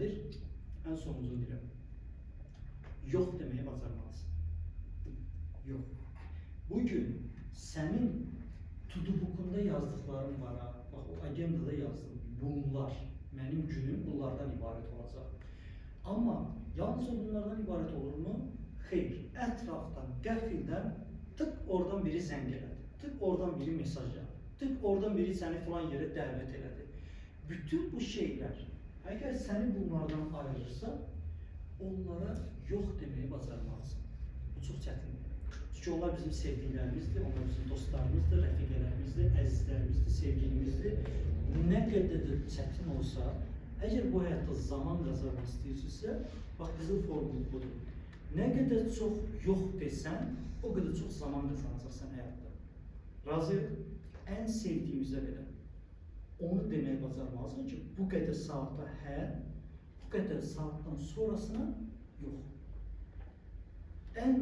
nədir? Ən sonuncu deyirəm. Yox deməyi bacarmalısın. Yox. Bugün sənin to-do-book'unda yazdıqlarım var ha. Bax, o agendada yazdım. Bunlar, mənim günüm bunlardan ibarət olacaq. Amma yalnızca bunlardan ibarət olurmu? Xeyr. Ətrafdan, qəfildən tık oradan biri zəng elədi. Tık oradan biri mesaj yazdı. Tık oradan biri səni falan yerə dəvət elədi. Bütün bu şeylər, əgər səni bunlardan ayırırsa, onlara yox deməyi bacarmalısın. Bu çox çətindir. Çünki onlar bizim sevdiklərimizdir, onlar bizim dostlarımızdır, rəfiqələrimizdir, əzizlərimizdir, sevgilimizdir. Nə qədər də çətin olsa, əgər bu həyatda zaman qazanmaq istəyirsinizsə, bax, qızıl formulu budur. Nə qədər çox yox desən, o qədər çox zaman qazanacaqsan həyatda. Razı, ən sevdiyimizə qədər onu deməyə bacarmalısın ki, bu qədər saatda hə, bu qədər saatdan sonrasına yox.